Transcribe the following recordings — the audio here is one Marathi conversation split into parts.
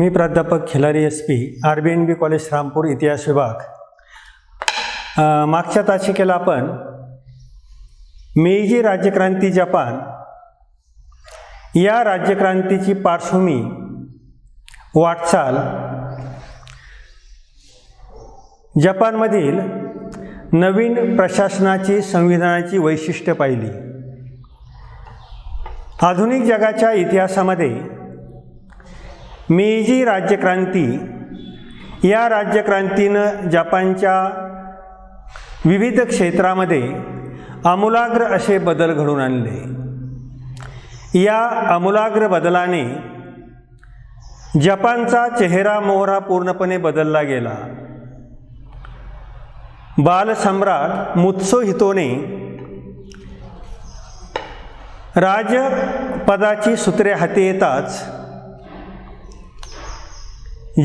मी प्राध्यापक Khilari SP RBNB college Rampur इतिहास विभाग। मागच्या तासिकेला आपण मेइजी राज्यक्रांती जपान या राज्यक्रांतीची पार्श्वभूमी, वाटचाल, जपानमधील नवीन प्रशासनाची संविधानाची वैशिष्ट्ये पाहिली। आधुनिक जगाच्या इतिहासामध्ये मेइजी राज्यक्रांती या राज्यक्रांतीनं जपानच्या विविध क्षेत्रामध्ये आमूलाग्र असे बदल घडवून आणले। या आमूलाग्र बदलाने जपानचा चेहरा मोहरा पूर्णपणे बदलला गेला। बालसम्राट मुत्सुहितोने राजपदाची सूत्रे हाती येताच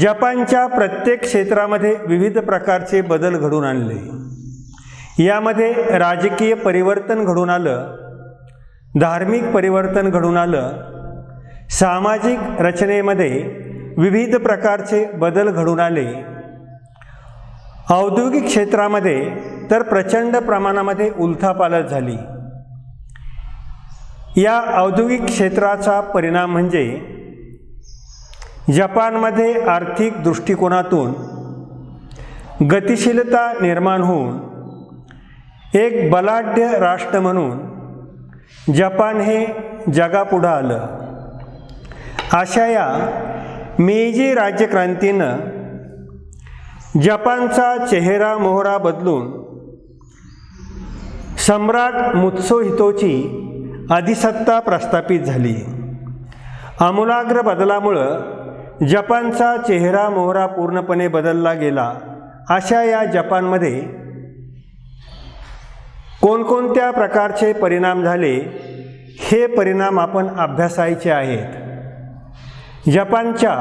जपानच्या प्रत्येक क्षेत्रामध्ये विविध प्रकारचे बदल घडून आणले। यामध्ये राजकीय परिवर्तन घडून आलं, धार्मिक परिवर्तन घडून आलं, सामाजिक रचनेमध्ये विविध प्रकारचे बदल घडून आले। औद्योगिक क्षेत्रामध्ये तर प्रचंड प्रमाणामध्ये उलथापालथ झाली। या औद्योगिक क्षेत्राचा परिणाम म्हणजे जपानमध्ये आर्थिक दृष्टिकोनातून गतिशीलता निर्माण होऊन एक बलाढ्य राष्ट्र म्हणून जपान हे जगापुढं आलं। अशा या मेइजी राज्यक्रांतीनं जपानचा चेहरा मोहरा बदलून सम्राट मुत्सुहितोची अधिसत्ता प्रस्थापित झाली। आमूलाग्र बदलामुळं जपानचा चेहरा मोहरा पूर्णपणे बदलला गेला। अशा या जपानमध्ये कोणकोणत्या प्रकारचे परिणाम झाले हे परिणाम आपण अभ्यासायचे आहेत। जपानच्या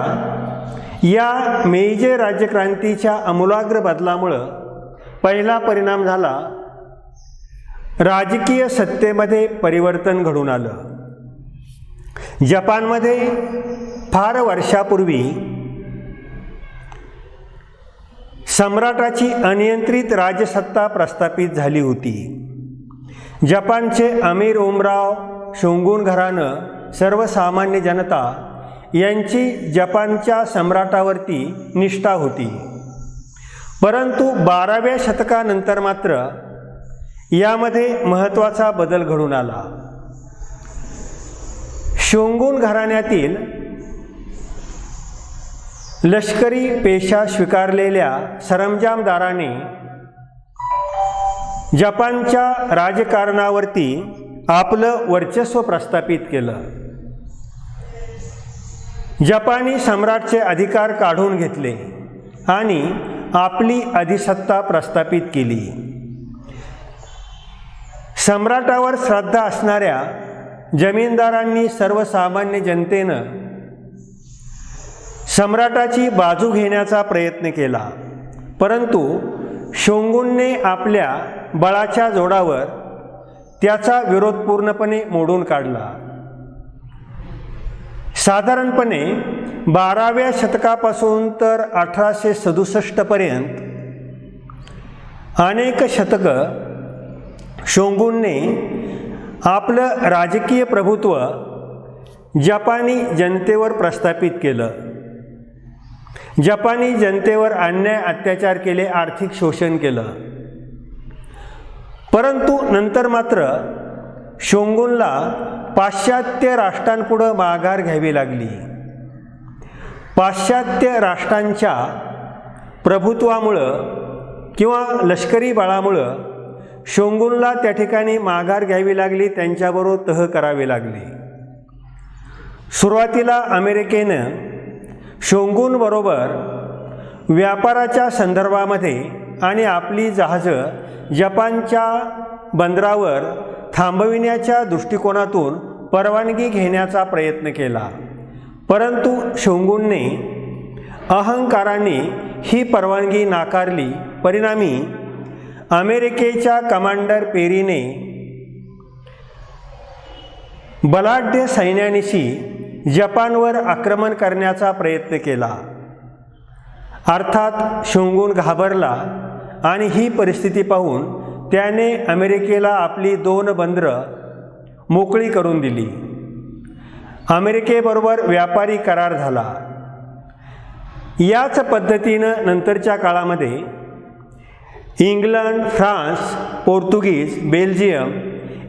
या मेइजी राज्यक्रांतीच्या आमूलाग्र बदलामुळं पहिला परिणाम झाला, राजकीय सत्तेमध्ये परिवर्तन घडून आलं। जपानमध्ये फार वर्षापूर्वी सम्राटाची अनियंत्रित राजसत्ता प्रस्थापित झाली होती। जपानचे अमीर उमराव, शोगुन घराणं, सर्वसामान्य जनता यांची जपानच्या सम्राटावरती निष्ठा होती। परंतु 12व्या शतकानंतर मात्र यामध्ये महत्त्वाचा बदल घडून आला। शोगुन घराण्यातील लष्करी पेशा स्वीकारलेल्या सरंजामदाराने जपानच्या राजकारणावरती आपलं वर्चस्व प्रस्थापित केलं। जपानी सम्राटचे अधिकार काढून घेतले आणि आपली अधिसत्ता प्रस्थापित केली। सम्राटावर श्रद्धा असणाऱ्या जमीनदारांनी सर्वसामान्य जनतेनं सम्राटाची बाजू घेण्याचा प्रयत्न केला, परंतु शोगुनने आपल्या बळाच्या जोरावर त्याचा विरोध पूर्णपणे मोडून काढला। साधारणपणे 12व्या शतकापासून तर 1867 पर्यंत अनेक शतकं शोगुनने आपलं राजकीय प्रभुत्व जपानी जनतेवर प्रस्थापित केलं। जपानी जनतेवर अन्याय अत्याचार केले, आर्थिक शोषण केलं। परंतु नंतर मात्र शोगुनला पाश्चात्य राष्ट्रांपुढं माघार घ्यावी लागली। पाश्चात्य राष्ट्रांच्या प्रभुत्वामुळं किंवा लष्करी बळामुळं शोगुनला त्या ठिकाणी माघार घ्यावी लागली, त्यांच्याबरोबर तह करावे लागले। सुरुवातीला अमेरिकेनं शोगुनबरोबर व्यापाराच्या संदर्भामध्ये आणि आपली जहाजं जपानच्या बंदरावर थांबविण्याच्या दृष्टिकोनातून परवानगी घेण्याचा प्रयत्न केला, परंतु शोगुनने अहंकाराने ही परवानगी नाकारली। परिणामी अमेरिकेच्या कमांडर पेरीने बलाढ्य सैन्यानिशी जपानवर आक्रमण करण्याचा प्रयत्न केला. अर्थात शोंगुन घाबरला आणि ही परिस्थिती पाहून त्याने अमेरिकेला आपली 2 बंदरं मोकळी करून दिली. अमेरिकेबरोबर व्यापारी करार झाला. याच पद्धतीनं नंतरच्या काळामध्ये इंग्लंड, फ्रान्स, पोर्तुगीज, बेल्जियम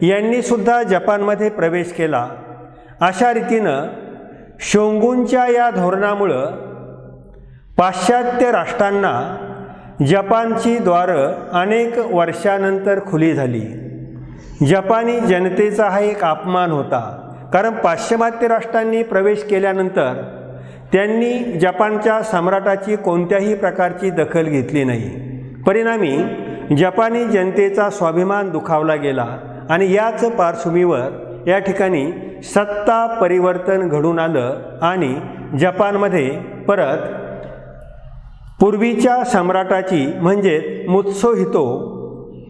यांनी सुद्धा जपानमध्ये प्रवेश केला. अशा रीतीनं शोंगुनच्या या धोरणामुळं पाश्चात्य राष्ट्रांना जपानची द्वारं अनेक वर्षानंतर खुली झाली. जपानी जनतेचा हा एक अपमान होता, कारण पाश्चिमात्य राष्ट्रांनी प्रवेश केल्यानंतर त्यांनी जपानच्या सम्राटाची कोणत्याही प्रकारची दखल घेतली नाही. परिणामी जपानी जनतेचा स्वाभिमान दुखावला गेला आणि याच पार्श्वभूमीवर या ठिकाणी सत्ता परिवर्तन घडून आलं आणि जपानमध्ये परत पूर्वीच्या सम्राटाची म्हणजे मुत्सुहितो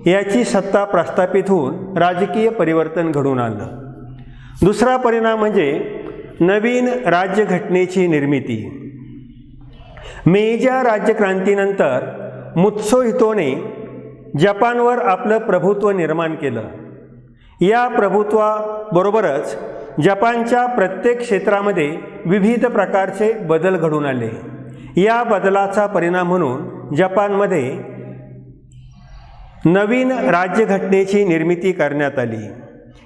याची सत्ता प्रस्थापित होऊन राजकीय परिवर्तन घडून आलं. दुसरा परिणाम म्हणजे नवीन राज्यघटनेची निर्मिती. मेइजी राज्यक्रांतीनंतर मुत्सुहितोने जपानवर आपलं प्रभुत्व निर्माण केलं. या प्रभुत्वाबरोबरच जपानच्या प्रत्येक क्षेत्रामध्ये विविध प्रकारचे बदल घडून आले. या बदलाचा परिणाम म्हणून जपानमध्ये नवीन राज्यघटनेची निर्मिती करण्यात आली.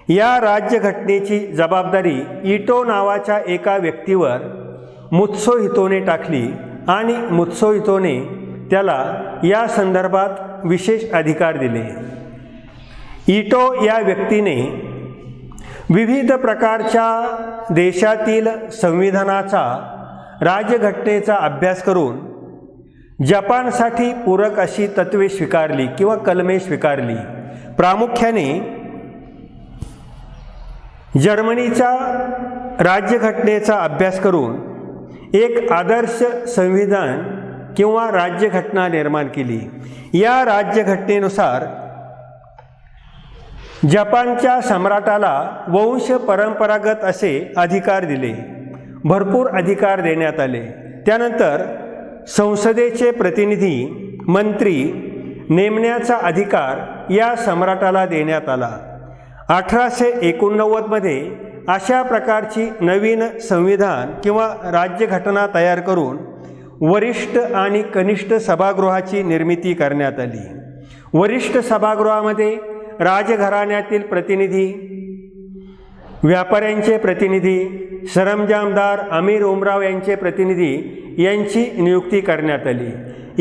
या राज्यघटनेची जबाबदारी इटो नावाच्या एका व्यक्तीवर मुत्सुहितोने टाकली आणि मुत्सुहितोने त्याला या संदर्भात विशेष अधिकार दिले. इटो या व्यक्तीने विविध प्रकारच्या देशातील संविधानाचा, राज्यघटनेचा अभ्यास करून जपानसाठी पूरक अशी तत्त्वे स्वीकारली किंवा कलमे स्वीकारली. प्रामुख्याने जर्मनीचा राज्यघटनेचा अभ्यास करून एक आदर्श संविधान किंवा राज्यघटना निर्माण केली. या राज्यघटनेनुसार जपानच्या सम्राटाला वंश परंपरागत असे अधिकार दिले, भरपूर अधिकार देण्यात आले. त्यानंतर संसदेचे प्रतिनिधी, मंत्री नेमण्याचा अधिकार या सम्राटाला देण्यात आला. 1889 मध्ये अशा प्रकारची नवीन संविधान किंवा राज्यघटना तयार करून वरिष्ठ आणि कनिष्ठ सभागृहाची निर्मिती करण्यात आली. वरिष्ठ सभागृहामध्ये राजघराण्यातील प्रतिनिधी, व्यापाऱ्यांचे प्रतिनिधी, सरंजामदार, अमीर उमराव यांचे प्रतिनिधी यांची नियुक्ती करण्यात आली.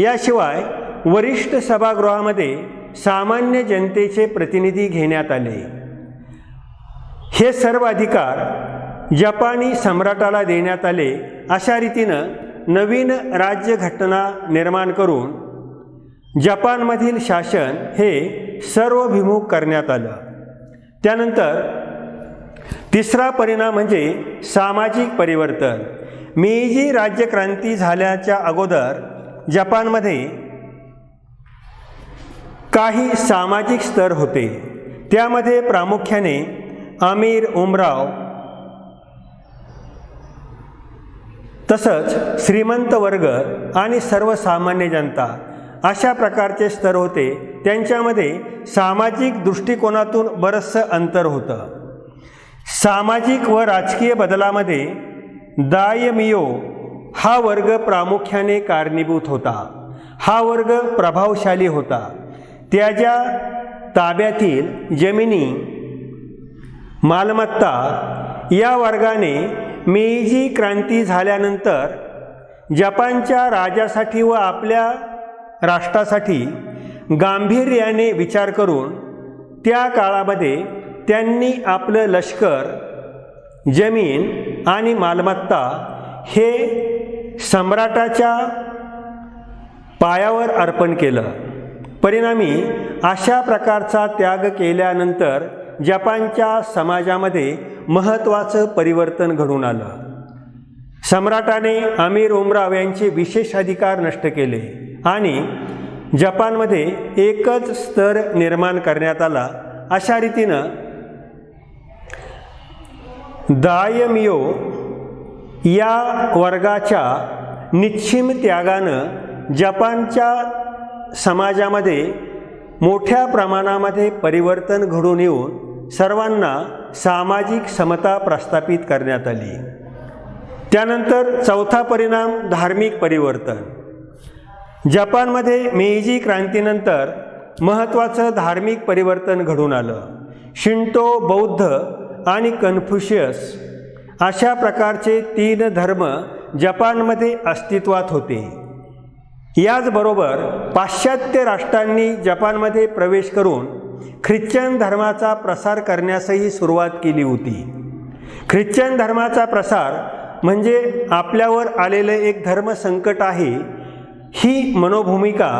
याशिवाय वरिष्ठ सभागृहामध्ये सामान्य जनतेचे प्रतिनिधी घेण्यात आले. हे सर्व अधिकार जपानी सम्राटाला देण्यात आले. अशा रीतीनं नवीन राज्यघटना निर्माण करून जपानमधील शासन हे सर्वभिमुख करण्यात आलं. त्यानंतर तिसरा परिणाम म्हणजे सामाजिक परिवर्तन. मेइजी राज्यक्रांती झाल्याच्या अगोदर जपानमध्ये काही सामाजिक स्तर होते. त्यामध्ये प्रामुख्याने अमीर उमराव तसंच श्रीमंत वर्ग आणि सर्वसामान्य जनता अशा प्रकारचे स्तर होते. त्यांच्यामध्ये सामाजिक दृष्टिकोनातून बरंचसं अंतर होतं. सामाजिक व राजकीय बदलामध्ये दायमियो हा वर्ग प्रामुख्याने कारणीभूत होता. हा वर्ग प्रभावशाली होता. त्याच्या ताब्यातील जमिनी, मालमत्ता या वर्गाने मेइजी क्रांती झाल्यानंतर जपानच्या राजासाठी व आपल्या राष्ट्रासाठी गांभीर्याने विचार करून त्या काळामध्ये त्यांनी आपलं लष्कर, जमीन आणि मालमत्ता हे सम्राटाच्या पायावर अर्पण केलं. परिणामी अशा प्रकारचा त्याग केल्यानंतर जपानच्या समाजामध्ये महत्त्वाचं परिवर्तन घडून आलं. सम्राटाने अमीर उमराव यांचे विशेष अधिकार नष्ट केले आणि जपानमध्ये एकच स्तर निर्माण करण्यात आला. अशा रीतीनं दायमियो या वर्गाच्या निश्चिम त्यागानं जपानच्या समाजामध्ये मोठ्या प्रमाणामध्ये परिवर्तन घडून येऊन सर्वांना सामाजिक समता प्रस्थापित करण्यात आली. त्यानंतर चौथा परिणाम धार्मिक परिवर्तन. जपानमध्ये मेइजी क्रांतीनंतर महत्त्वाचं धार्मिक परिवर्तन घडून आलं. शिंटो, बौद्ध आणि कन्फ्युशियस अशा प्रकारचे 3 धर्म जपानमध्ये अस्तित्वात होते. याचबरोबर पाश्चात्य राष्ट्रांनी जपानमध्ये प्रवेश करून ख्रिश्चन धर्माचा प्रसार करण्यासही सुरुवात केली होती. ख्रिश्चन धर्माचा प्रसार म्हणजे आपल्यावर आलेलं एक धर्मसंकट आहे, ही मनोभूमिका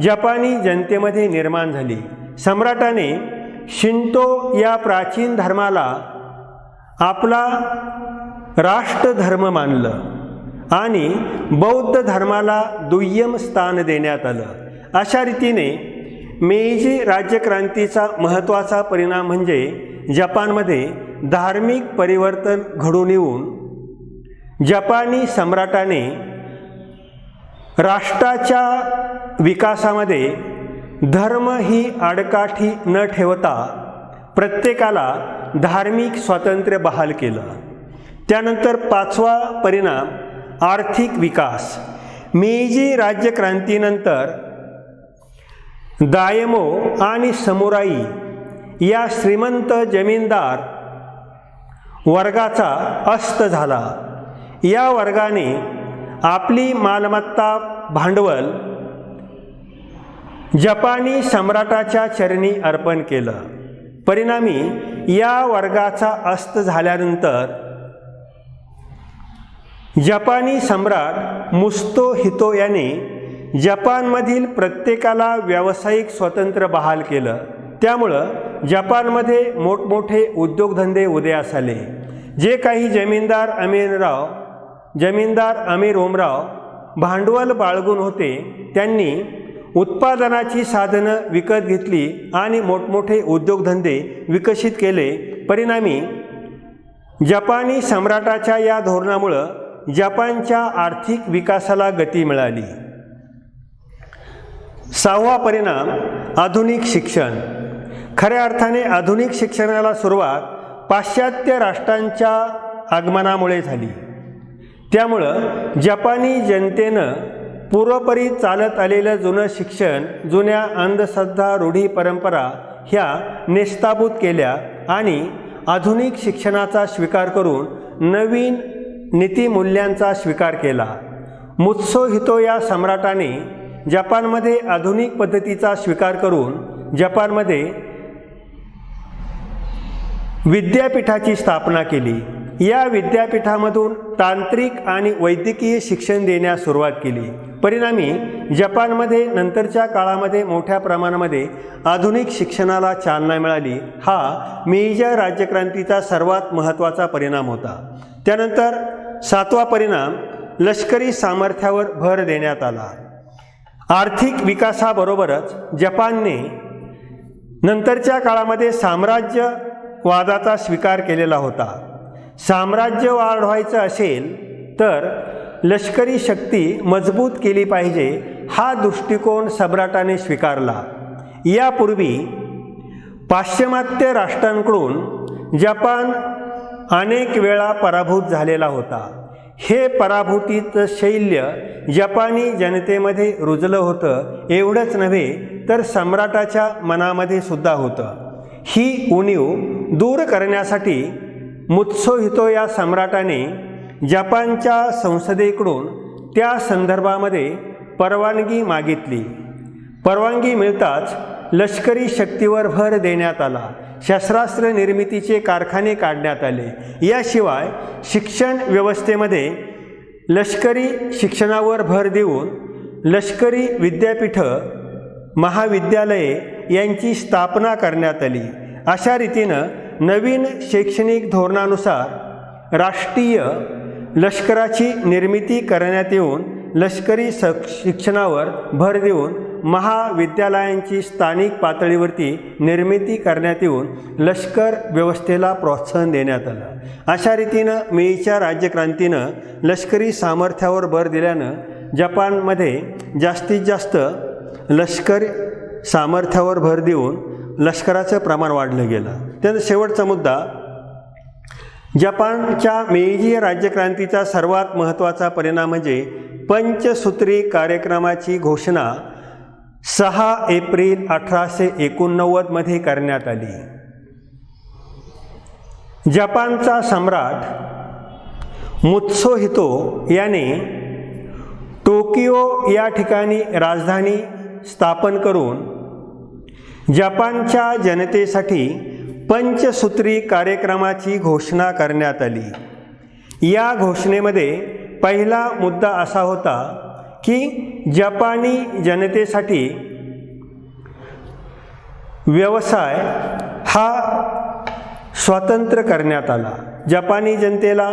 जपानी जनतेमध्ये निर्माण झाली. सम्राटाने शिंतो या प्राचीन धर्माला आपला राष्ट्रधर्म मानलं आणि बौद्ध धर्माला दुय्यम स्थान देण्यात आलं. अशा रीतीने मेइजी राज्यक्रांतीचा महत्त्वाचा परिणाम म्हणजे जपानमध्ये धार्मिक परिवर्तन घडून येऊन जपानी सम्राटाने राष्ट्राच्या विकासामध्ये धर्म ही आडकाठी न ठेवता प्रत्येकाला धार्मिक स्वातंत्र्य बहाल केलं. त्यानंतर 5वा परिणाम आर्थिक विकास. मेइजी राज्यक्रांतीनंतर दायमो आणि समुराई या श्रीमंत जमीनदार वर्गाचा अस्त झाला. या वर्गाने आपली मालमत्ता, भांडवल जपानी सम्राटाच्या चरणी अर्पण केलं. परिणामी या वर्गाचा अस्त झाल्यानंतर जपानी सम्राट मुत्सुहितो याने जपानमधील प्रत्येकाला व्यावसायिक स्वातंत्र्य बहाल केलं. त्यामुळं जपानमध्ये मोठमोठे उद्योगधंदे उदयास आले. जे काही जमीनदार अमीर ओमराव भांडवल बाळगून होते, त्यांनी उत्पादनाची साधनं विकत घेतली आणि मोठमोठे उद्योगधंदे विकसित केले. परिणामी जपानी सम्राटाच्या या धोरणामुळं जपानच्या आर्थिक विकासाला गती मिळाली. 6वा परिणाम आधुनिक शिक्षण. खऱ्या अर्थाने आधुनिक शिक्षणाला सुरुवात पाश्चात्य राष्ट्रांच्या आगमनामुळे झाली. त्यामुळं जपानी जनतेनं पूर्वपरी चालत आलेलं जुनं शिक्षण, जुन्या अंधश्रद्धा, रूढी, परंपरा ह्या नेस्ताभूत केल्या आणि आधुनिक शिक्षणाचा स्वीकार करून नवीन नीतिमूल्यांचा स्वीकार केला. मुत्सुहितो या सम्राटाने जपानमध्ये आधुनिक पद्धतीचा स्वीकार करून जपानमध्ये विद्यापीठाची स्थापना केली. या विद्यापीठामधून तांत्रिक आणि वैद्यकीय शिक्षण देण्यास सुरुवात केली. परिणामी जपानमध्ये नंतरच्या काळामध्ये मोठ्या प्रमाणामध्ये आधुनिक शिक्षणाला चालना मिळाली. हा मेइजी राज्यक्रांतीचा सर्वात महत्त्वाचा परिणाम होता. त्यानंतर 7वा परिणाम लष्करी सामर्थ्यावर भर देण्यात आला. आर्थिक विकासाबरोबरच जपानने नंतरच्या काळामध्ये साम्राज्यवादाचा स्वीकार केलेला होता. साम्राज्य वाढवायचं असेल तर लष्करी शक्ती मजबूत केली पाहिजे, हा दृष्टिकोन सम्राटाने स्वीकारला. यापूर्वी पाश्चिमात्य राष्ट्रांकडून जपान अनेक वेळा पराभूत झालेला होता. हे पराभूतीचं शैल्य जपानी जनतेमध्ये रुजलं होतं. एवढंच नव्हे तर सम्राटाच्या मनामध्ये सुद्धा होतं. ही उणीव दूर करण्यासाठी मुत्सुहितो या सम्राटाने जपानच्या संसदेकडून त्या संदर्भामध्ये परवानगी मागितली. परवानगी मिळताच लष्करी शक्तीवर भर देण्यात आला. शस्त्रास्त्र निर्मितीचे कारखाने काढण्यात आले. याशिवाय शिक्षण व्यवस्थेमध्ये लष्करी शिक्षणावर भर देऊन लष्करी विद्यापीठं, महाविद्यालये यांची स्थापना करण्यात आली. अशा रीतीनं नवीन शैक्षणिक धोरणानुसार राष्ट्रीय लष्कराची निर्मिती करण्यात येऊन लष्करी शिक्षणावर भर देऊन महाविद्यालयांची स्थानिक पातळीवरती निर्मिती करण्यात येऊन लष्कर व्यवस्थेला प्रोत्साहन देण्यात आलं. अशा रीतीनं मेईच्या राज्यक्रांतीनं लष्करी सामर्थ्यावर भर दिल्यानं जपानमध्ये जास्तीत जास्त लष्कर सामर्थ्यावर भर देऊन लष्कराचं प्रमाण वाढलं गेलं. त्यानंतर शेवटचा मुद्दा, जपानच्या मेईजी राज्यक्रांतीचा सर्वात महत्त्वाचा परिणाम म्हणजे पंचसूत्री कार्यक्रमाची घोषणा 6 एप्रिल 1889 मध्ये करण्यात आली. जपानचा सम्राट मुत्सुहितो याने टोकियो या ठिकाणी राजधानी स्थापन करून जपानच्या जनतेसाठी पंचसूत्री कार्यक्रमाची घोषणा करण्यात आली. या घोषणेमध्ये पहिला मुद्दा असा होता की जपानी जनतेसाठी व्यवसाय हा स्वतंत्र करण्यात आला. जपानी जनतेला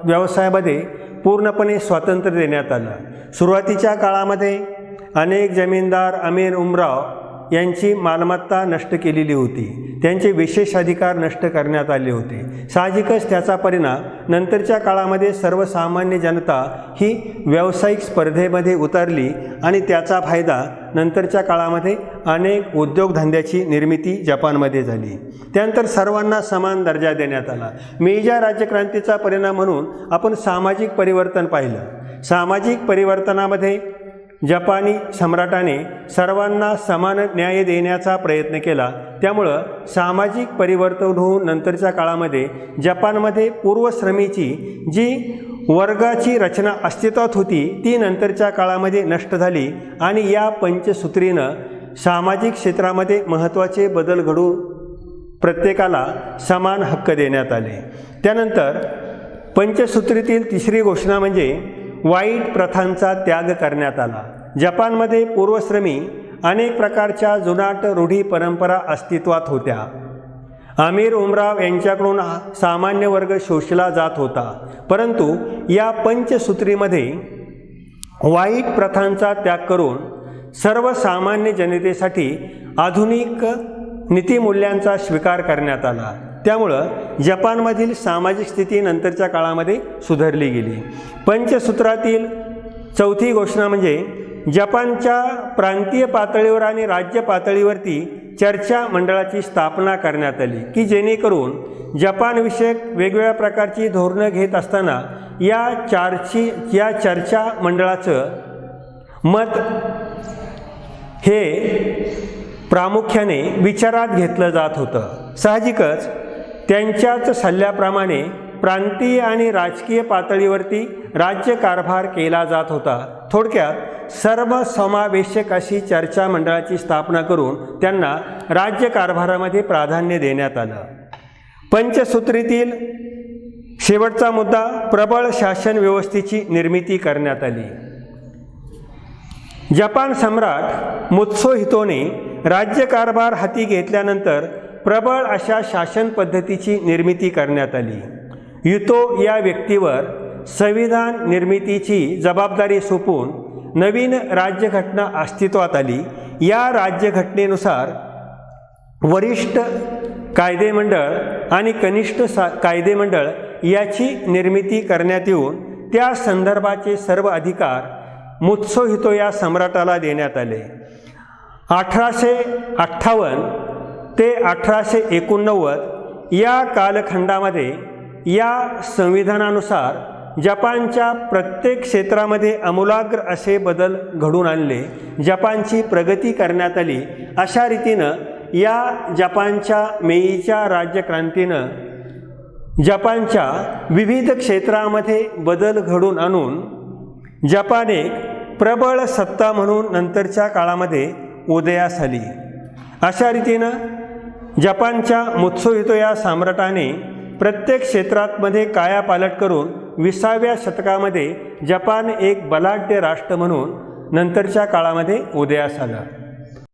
व्यवसायामध्ये पूर्णपणे स्वातंत्र्य देण्यात आलं. सुरुवातीच्या काळामध्ये अनेक जमीनदार अमीर उमराव यांची मालमत्ता नष्ट केलेली होती, त्यांचे विशेष अधिकार नष्ट करण्यात आले होते. साहजिकच त्याचा परिणाम नंतरच्या काळामध्ये सर्वसामान्य जनता ही व्यावसायिक स्पर्धेमध्ये उतरली आणि त्याचा फायदा नंतरच्या काळामध्ये अनेक उद्योगधंद्याची निर्मिती जपानमध्ये झाली. त्यानंतर सर्वांना समान दर्जा देण्यात आला. मेईजी राज्यक्रांतीचा परिणाम म्हणून आपण सामाजिक परिवर्तन पाहिलं. सामाजिक परिवर्तनामध्ये जपानी सम्राटाने सर्वांना समान न्याय देण्याचा प्रयत्न केला. त्यामुळं सामाजिक परिवर्तन होऊन नंतरच्या काळामध्ये जपानमध्ये पूर्वश्रमीची जी वर्गाची रचना अस्तित्वात होती ती नंतरच्या काळामध्ये नष्ट झाली आणि या पंचसूत्रीनं सामाजिक क्षेत्रामध्ये महत्त्वाचे बदल घडून प्रत्येकाला समान हक्क देण्यात आले. त्यानंतर पंचसूत्रीतील तिसरी घोषणा म्हणजे वाईट प्रथांचा त्याग करण्यात आला. जपानमध्ये पूर्वश्रमी अनेक प्रकारच्या जुनाट रूढी परंपरा अस्तित्वात होत्या. अमीर उमराव यांच्याकडून सामान्य वर्ग शोषला जात होता, परंतु या पंचसूत्रीमध्ये वाईट प्रथांचा त्याग करून सर्वसामान्य जनतेसाठी आधुनिक नीतिमूल्यांचा स्वीकार करण्यात आला. त्यामुळं जपानमधील सामाजिक स्थिती नंतरच्या काळामध्ये सुधारली गेली. पंचसूत्रातील चौथी घोषणा म्हणजे जपानच्या प्रांतीय पातळीवर आणि राज्य पातळीवरती चर्चा मंडळाची स्थापना करण्यात आली की जेणेकरून जपानविषयक वेगवेगळ्या प्रकारची धोरणं घेत असताना या चर्चा मंडळाचं मत हे प्रामुख्याने विचारात घेतलं जात होतं. साहजिकच त्यांच्याच सल्ल्याप्रमाणे प्रांतीय आणि राजकीय पातळीवरती राज्यकारभार केला जात होता. थोडक्यात सर्वसमावेशक अशी चर्चा मंडळाची स्थापना करून त्यांना राज्यकारभारामध्ये प्राधान्य देण्यात आलं. पंचसूत्रीतील शेवटचा मुद्दा प्रबळ शासन व्यवस्थेची निर्मिती करण्यात आली. जपान सम्राट मुत्सुहितोने राज्यकारभार हाती घेतल्यानंतर प्रबळ अशा शासन पद्धतीची निर्मिती करण्यात आली. युतो या व्यक्तीवर संविधान निर्मितीची जबाबदारी सोपवून नवीन राज्यघटना अस्तित्वात आली. या राज्यघटनेनुसार वरिष्ठ कायदेमंडळ आणि कनिष्ठ कायदेमंडळ याची निर्मिती करण्यात येऊन त्या संदर्भाचे सर्व अधिकार मुत्सुहितो या सम्राटाला देण्यात आले. 1858 ते 1889 या कालखंडामध्ये या संविधानानुसार जपानच्या प्रत्येक क्षेत्रामध्ये आमूलाग्र असे बदल घडून आणले. जपानची प्रगती करण्यात आली. अशा रीतीनं या जपानच्या मेईच्या राज्यक्रांतीनं जपानच्या विविध क्षेत्रामध्ये बदल घडून आणून जपान एक प्रबळ सत्ता म्हणून नंतरच्या काळामध्ये उदयास आली. अशा रीतीनं जपानच्या मुत्सुहितो या सम्राटाने प्रत्येक क्षेत्रामध्ये कायापालट करून 20व्या शतकामध्ये जपान एक बलाढ्य राष्ट्र म्हणून नंतरच्या काळामध्ये उदयास आलं.